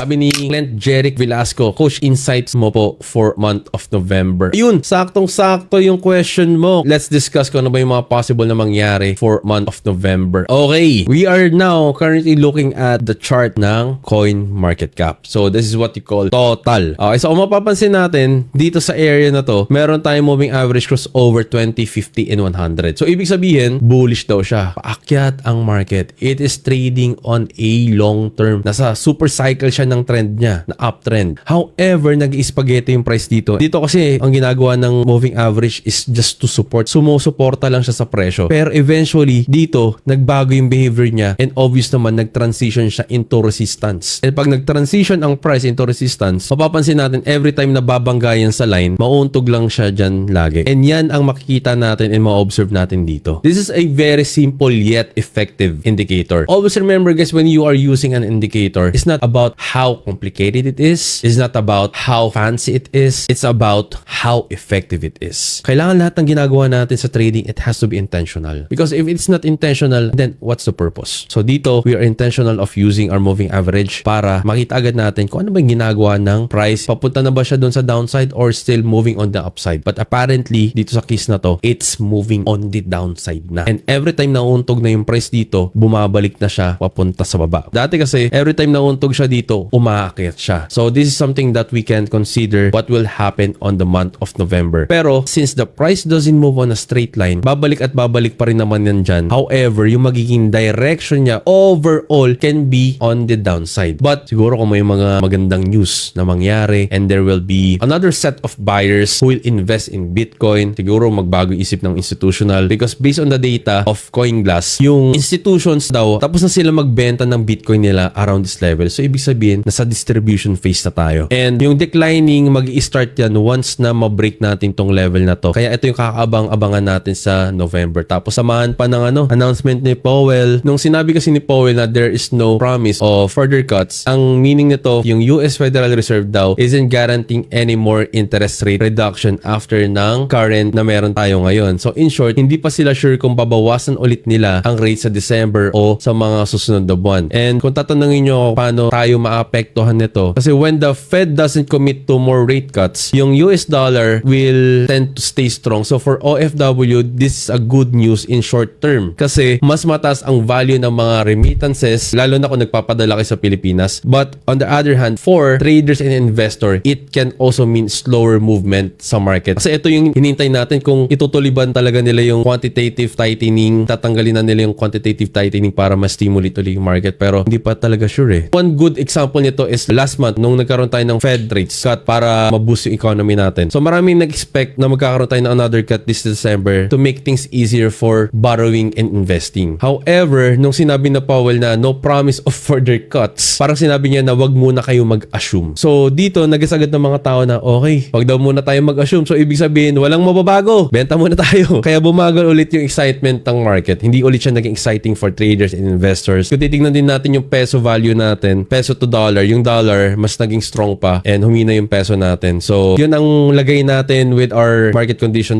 Sabi ni Clint Jeric Velasco, Coach, insights mo po for month of November. Yun, saktong-sakto yung question mo. Let's discuss kung ano ba yung mga possible na mangyari for month of November. Okay, we are now currently looking at the chart ng coin market cap. So this is what you call total. Okay, so kung mapapansin natin, dito sa area na to, meron tayong moving average crossover 20, 50, and 100. So ibig sabihin, bullish daw siya. Paakyat ang market. It is trading on a long term. Nasa super cycle siya ng trend niya, na uptrend. However, nag-spaghetti yung price dito. Dito kasi, ang ginagawa ng moving average is just to support. Sumusuporta lang siya sa presyo. Pero eventually, dito, nagbago yung behavior niya and obvious naman, nag-transition siya into resistance. And pag nag-transition ang price into resistance, mapapansin natin every time na babanggayan sa line, mauuntog lang siya dyan lagi. And yan ang makikita natin and ma-observe natin dito. This is a very simple yet effective indicator. Always remember guys, when you are using an indicator, it's not about how complicated it is. It's not about how fancy it is. It's about how effective it is. Kailangan lahat ng ginagawa natin sa trading, it has to be intentional. Because if it's not intentional, then what's the purpose? So dito, we are intentional of using our moving average para makita agad natin kung ano ba yung ginagawa ng price. Papunta na ba siya doon sa downside or still moving on the upside? But apparently, dito sa case na to, it's moving on the downside na. And every time na untog na yung price dito, bumabalik na siya papunta sa baba. Dati kasi, every time na untog siya dito, umaakyat siya. So this is something that we can consider what will happen on the month of November. Pero since the price doesn't move on a straight line, babalik at babalik pa rin naman yan dyan. However, yung magiging direction niya overall can be on the downside. But siguro kung may mga magandang news na mangyari and there will be another set of buyers who will invest in Bitcoin, siguro magbago isip ng institutional because based on the data of CoinGlass, yung institutions daw, tapos na sila magbenta ng Bitcoin nila around this level. So ibig sabihin, nasa distribution phase na tayo. And yung declining, mag-i-start yan once na ma-break natin tong level na to. Kaya ito yung kakaabang-abangan natin sa November. Tapos samahan pa ng announcement ni Powell. Nung sinabi kasi ni Powell na there is no promise of further cuts, ang meaning nito, yung US Federal Reserve daw isn't guaranteeing any more interest rate reduction after ng current na meron tayo ngayon. So in short, hindi pa sila sure kung babawasan ulit nila ang rate sa December o sa mga susunod na buwan. And kung tatanungin nyo paano tayo maapektuhan nito, kasi when the Fed doesn't commit to more rate cuts, yung US dollar will tend to stay strong. So for OFW, this is a good news in short term. Kasi mas mataas ang value ng mga remittances, lalo na kung nagpapadala kayo sa Pilipinas. But on the other hand, for traders and investor, it can also mean slower movement sa market. Kasi ito yung hinintay natin kung itutuliban talaga nila yung quantitative tightening, tatanggalin na nila yung quantitative tightening para ma-stimulate ulit yung market. Pero hindi pa talaga sure eh. One good example nito is last month nung nagkaroon tayo ng Fed rates cut para ma-boost yung economy natin. So maraming nag-expect na magkakaroon tayo ng another cut this December to make things easier for borrowing and investing. However, nung sinabi na Powell na no promise of further cuts, parang sinabi niya na wag muna kayo mag-assume. So dito, nag-isagad ng mga tao na okay, wag daw muna tayo mag-assume. So ibig sabihin, walang mababago. Benta muna tayo. Kaya bumagal ulit yung excitement ng market. Hindi ulit siya naging exciting for traders and investors. Kung titignan din natin yung peso value natin, peso to dollar, yung dollar mas naging strong pa and humina yung peso natin. So yun ang lagay natin with our market condition